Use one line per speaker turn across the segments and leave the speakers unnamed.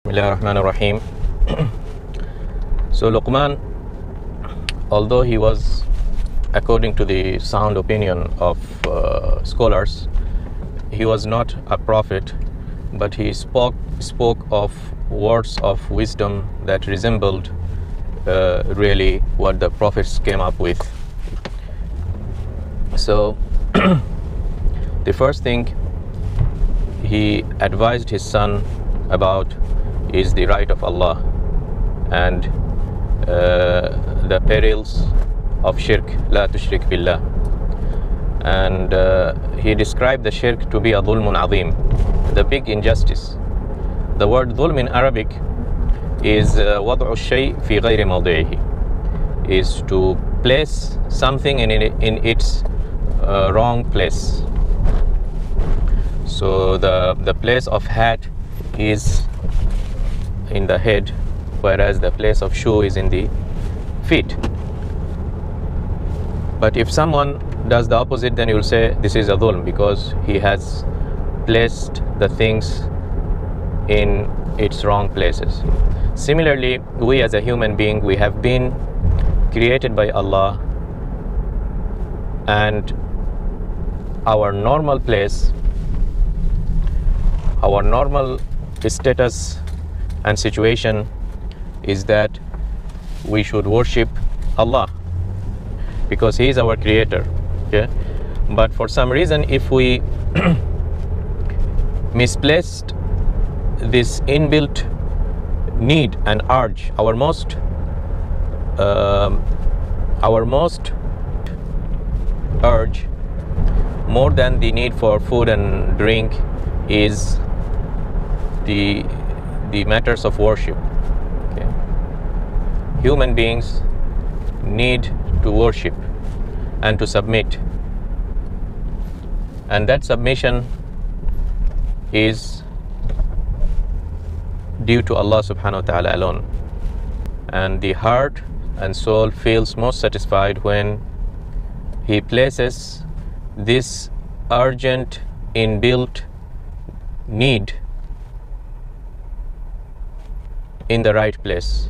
Bismillahirrahmanirrahim. So Luqman, although he was, according to the sound opinion of scholars, he was not a prophet, but he spoke of words of wisdom that resembled really what the prophets came up with. So the first thing he advised his son about is the right of Allah and the perils of shirk, la tushrik billah. And he described the shirk to be a dhulmun azim, the big injustice. The word dhulm in Arabic is wad'u shay fi ghayri mawdi'ihi, is to place something in its wrong place. So the place of hat is in the head, whereas the place of shoe is in the feet. But if someone does the opposite, then you will say this is a dhulm, because he has placed the things in its wrong places. Similarly, we as a human being, we have been created by Allah, and our normal place, our normal status and situation is that we should worship Allah because He is our creator. Okay? But for some reason, if we misplaced this inbuilt need and urge, our most urge, more than the need for food and drink, is the matters of worship. Okay? Human beings need to worship and to submit, and that submission is due to Allah subhanahu wa ta'ala alone. And the heart and soul feels most satisfied when he places this urgent inbuilt need in the right place.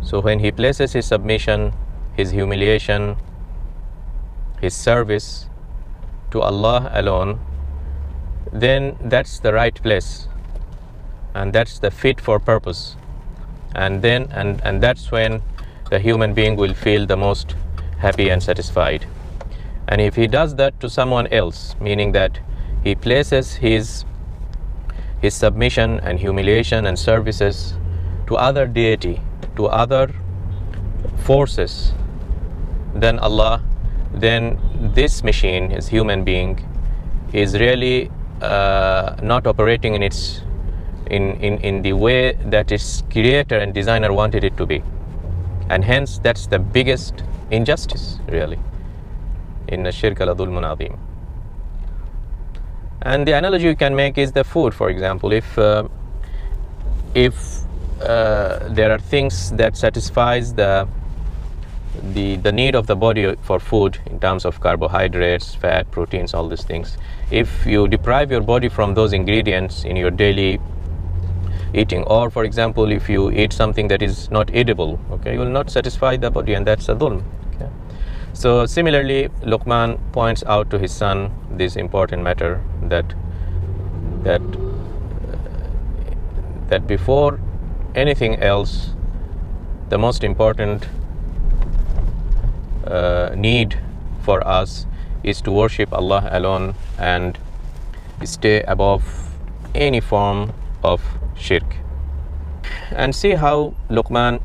So when he places his submission, his humiliation, his service to Allah alone, then that's the right place, and that's the fit for purpose. And then and that's when the human being will feel the most happy and satisfied. And if he does that to someone else, meaning that he places his submission and humiliation and services to other deity, to other forces than Allah, then this machine, his human being, is really not operating in the way that its creator and designer wanted it to be. And hence that's the biggest injustice, really. Inna shirka la dhulmun azim. And the analogy you can make is the food, for example. If there are things that satisfies the need of the body for food in terms of carbohydrates, fat, proteins, all these things, if you deprive your body from those ingredients in your daily eating, or for example if you eat something that is not edible, okay, you will not satisfy the body, and that's a dhulm. Okay? So similarly, Luqman points out to his son this important matter, that before anything else, the most important need for us is to worship Allah alone and stay above any form of shirk. And see how Luqman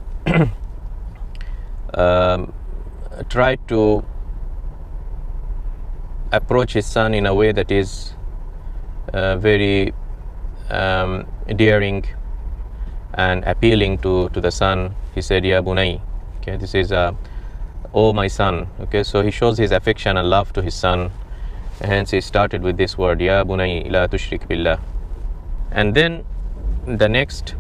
tried to approach his son in a way that is very daring and appealing to the son. He said, Ya bunay. Okay, this is oh my son. Okay, so he shows his affection and love to his son, hence he started with this word, Ya bunay la tushrik billah. And then the next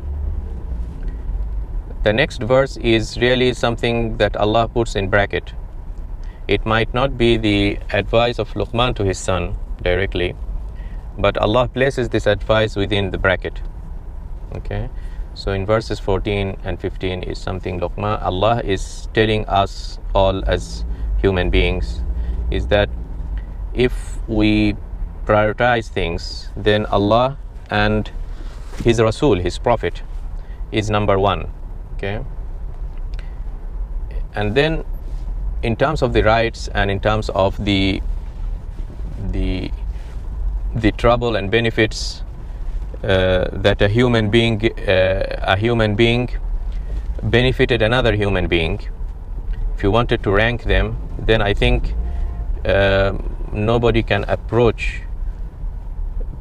verse is really something that Allah puts in bracket. It might not be the advice of Luqman to his son directly, but Allah places this advice within the bracket. Okay, so in verses 14 and 15 is something Luqman, Allah is telling us all as human beings, is that if we prioritize things, then Allah and His Rasul, His Prophet, is number one. Okay, and then in terms of the rights and in terms of the trouble and benefits that a human being benefited another human being, if you wanted to rank them, then I think nobody can approach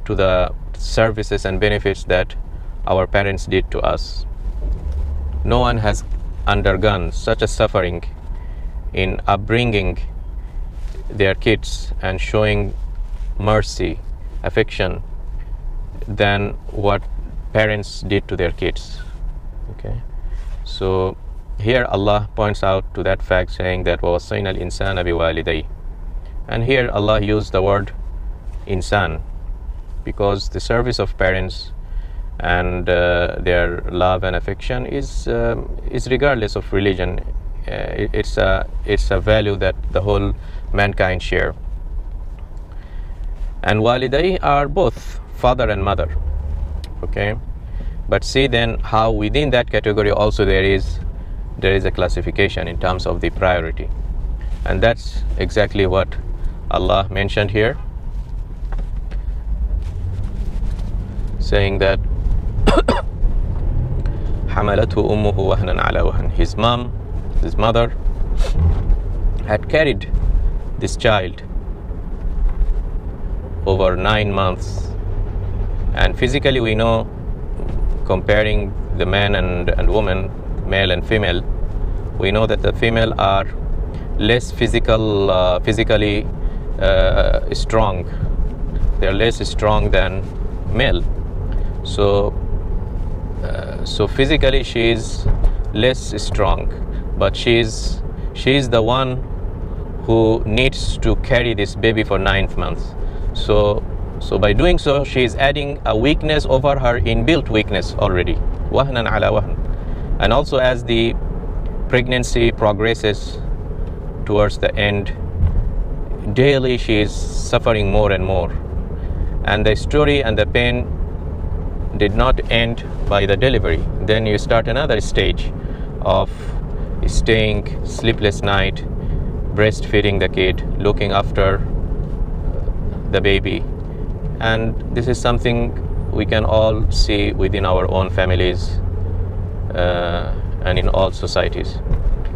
to the services and benefits that our parents did to us. No one has undergone such a suffering in upbringing their kids and showing mercy, affection, than what parents did to their kids. Okay, so here Allah points out to that fact, saying that وَوَصَّيْنَا الْإِنسَانَ بِوَالِدَيْهِ, and here Allah used the word insan because the service of parents and their love and affection is regardless of religion. It's a value that the whole mankind share. And waliday are both father and mother. Okay, but see then how within that category also there is a classification in terms of the priority, and that's exactly what Allah mentioned here, saying that حملته أمه وهنا على وهن, his mother had carried this child over 9 months. And physically we know, comparing the man and woman, male and female, we know that the female are less physically strong. They're less strong than male. So physically she is less strong, but she is the one who needs to carry this baby for 9 months. So by doing so, she is adding a weakness over her inbuilt weakness already. Wahnan ala wahn. And also as the pregnancy progresses towards the end, daily she is suffering more and more. And the story and the pain did not end by the delivery. Then you start another stage of staying sleepless night, breastfeeding the kid, looking after the baby. And this is something we can all see within our own families and in all societies.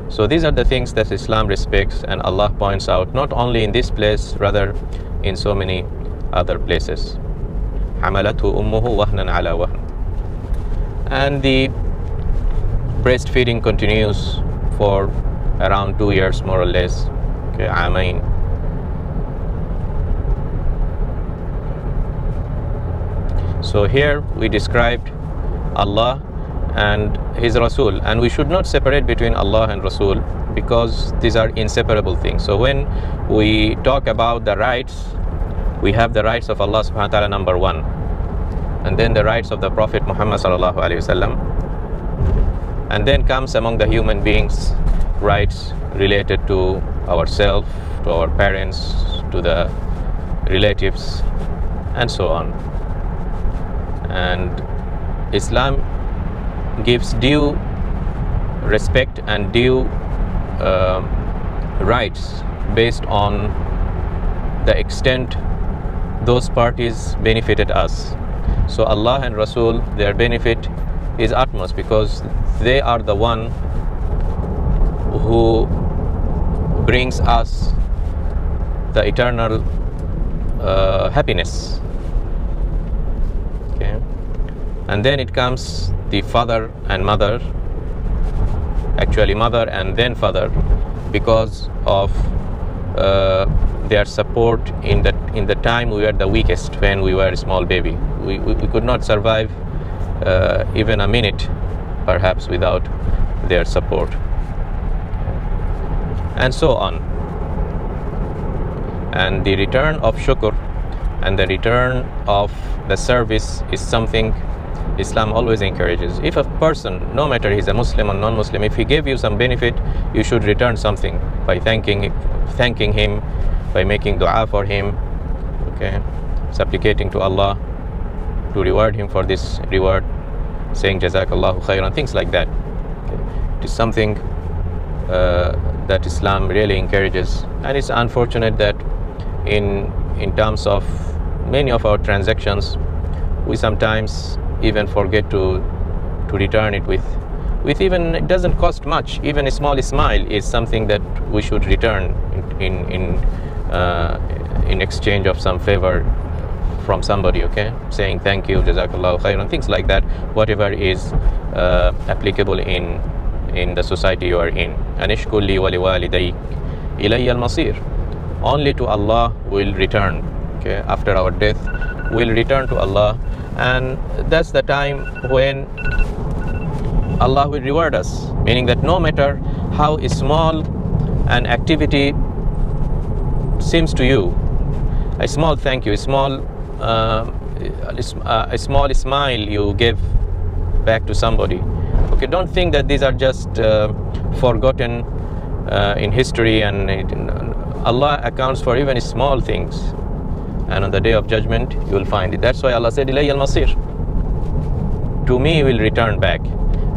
So these are the things that Islam respects, and Allah points out not only in this place, rather in so many other places. حملته أمه وهنا على وهن. And the breastfeeding continues for around 2 years more or less. Okay, عامين. So here we described Allah and His Rasul, and we should not separate between Allah and Rasul because these are inseparable things. So when we talk about the rights, we have the rights of Allah subhanahu wa ta'ala number one, and then the rights of the Prophet Muhammad sallallahu alaihi wasallam, and then comes among the human beings rights related to ourselves, to our parents, to the relatives, and so on. And Islam gives due respect and due rights based on the extent those parties benefited us. So Allah and Rasul, their benefit is utmost because they are the one who brings us the eternal happiness. Okay. And then it comes the father and mother, actually mother and then father, because of their support in the time we were the weakest, when we were a small baby. We could not survive even a minute perhaps without their support, and so on. And the return of shukr and the return of the service is something Islam always encourages. If a person, no matter he's a Muslim or non-Muslim, if he gave you some benefit, you should return something by thanking him, by making dua for him, okay, supplicating to Allah to reward him for this reward, saying Jazakallahu khairan, things like that. Okay. It is something that Islam really encourages, and it's unfortunate that in terms of many of our transactions, we sometimes even forget to return it with even, it doesn't cost much. Even a small smile is something that we should return in exchange of some favor from somebody, okay, saying thank you, Jazakallahu khairan, things like that, whatever is applicable in the society you are in. Anishkur li wa liwalidayk ilayya al-masir. Only to Allah will return, okay, after our death we'll return to Allah, and that's the time when Allah will reward us, meaning that no matter how small an activity seems to you, a small thank you, a small smile you give back to somebody, okay, don't think that these are just forgotten in history, and Allah accounts for even small things, and on the day of judgment you will find it. That's why Allah said ilayya al-masir, to me will return back.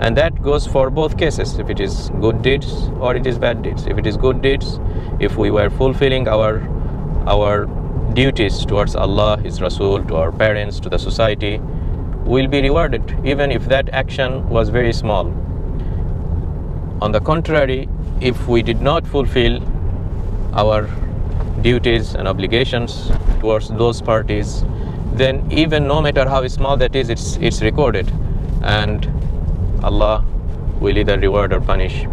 And that goes for both cases, if it is good deeds or it is bad deeds. If it is good deeds, if we were fulfilling our duties towards Allah, His Rasul, to our parents, to the society, we'll be rewarded, even if that action was very small. On the contrary, if we did not fulfill our duties and obligations towards those parties, then even no matter how small that is, it's recorded, and Allah will either reward or punish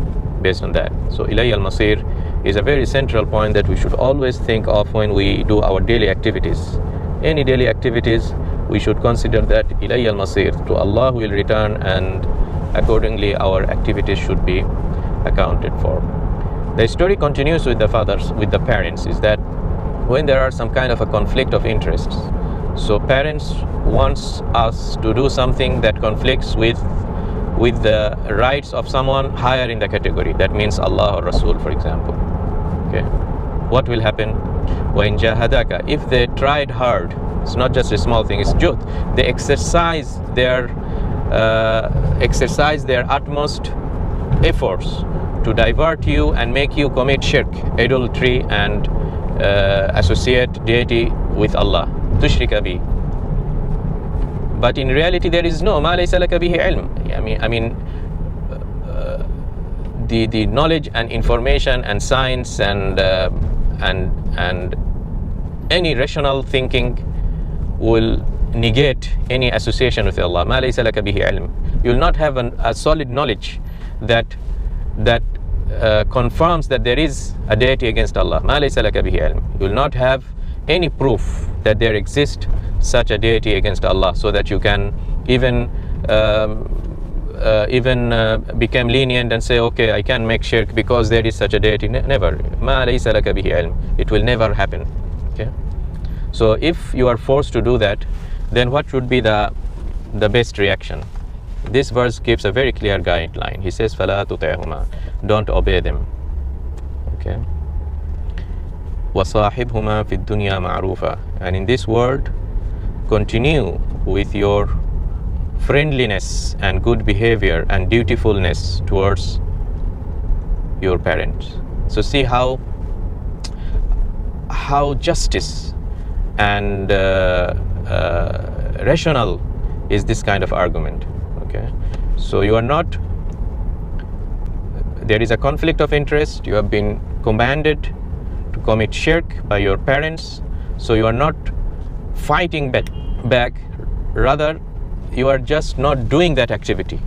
based on that. So ilayya al-masir is a very central point that we should always think of when we do our daily activities. Any daily activities, we should consider that ilayya al-masir, to Allah will return, and accordingly our activities should be accounted for. The story continues with the fathers, with the parents, is that when there are some kind of a conflict of interests, so parents wants us to do something that conflicts with the rights of someone higher in the category, that means Allah or Rasul, for example, okay, what will happen when jahadaka, if they tried hard, it's not just a small thing, it's juhd, they exercise their utmost efforts to divert you and make you commit shirk, idolatry, and associate deity with Allah, tushrika bi. But in reality there is no ma laysa laka bihi ilm. I mean the knowledge and information and science and any rational thinking will negate any association with Allah. Ma laysa laka bihi ilm. You will not have a solid knowledge that confirms that there is a deity against Allah. Ma laysa laka bihi ilm. You will not have any proof that there exists such a deity against Allah, so that you can even become lenient and say, okay, I can make shirk because there is such a deity. Never. Ma laysa laka bihi ilm. It will never happen. Okay. So if you are forced to do that, then what should be the best reaction? This verse gives a very clear guideline. He says, فَلَا تُطِعْهُمَا, don't obey them. Okay. وَصَاحِبْهُمَا فِي الدُّنْيَا مَعْرُوفًا, and in this world, continue with your friendliness and good behavior and dutifulness towards your parents. So see how justice and rational is this kind of argument. Okay, so you are not, there is a conflict of interest, you have been commanded to commit shirk by your parents, so you are not fighting back, rather you are just not doing that activity.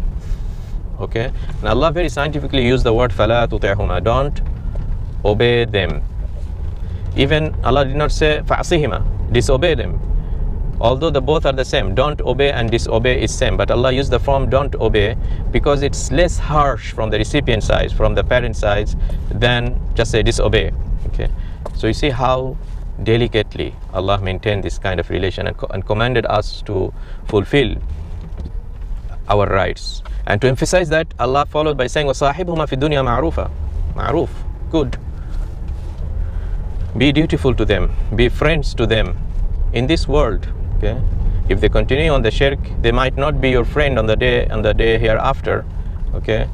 Okay, and Allah very scientifically used the word فَلَا تُطِعْهُمَا, don't obey them. Even Allah did not say فَعْصِهِمَا, disobey them, although the both are the same. Don't obey and disobey is same, but Allah used the form don't obey because it's less harsh from the recipient side, from the parent side, than just say disobey. Okay, so you see how delicately Allah maintained this kind of relation and commanded us to fulfill our rights. And to emphasize that, Allah followed by saying, وَصَاحِبْهُمَا فِي الدُّنْيَا مَعْرُوفًا. Ma'ruf, good. Be dutiful to them, be friends to them in this world. Okay? If they continue on the shirk, they might not be your friend on the day hereafter. Okay?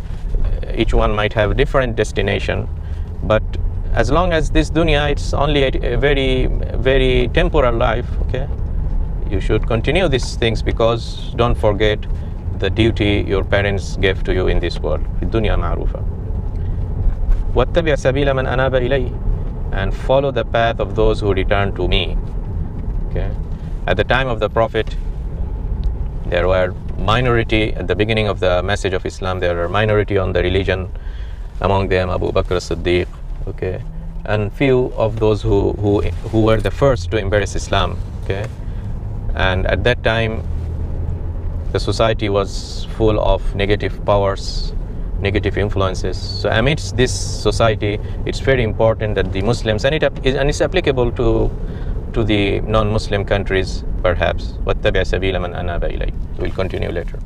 Each one might have a different destination, but as long as this dunya, it's only a very, very temporal life. Okay? You should continue these things, because don't forget the duty your parents gave to you in this world. في الدنيا معروفة. واتبع سبيل من أناب إلي, and follow the path of those who return to me. Okay? At the time of the Prophet, there were minority. At the beginning of the message of Islam, there were minority on the religion. Among them, Abu Bakr as-Siddiq. Okay, and few of those who were the first to embrace Islam. Okay, and at that time, the society was full of negative powers, negative influences. So amidst this society, it's very important that the Muslims, and it's applicable to the non-Muslim countries perhaps. وَاتَّبِعْ سَبِيلَ مَنْ أَنَابَ إِلَيْهِ. We'll continue later.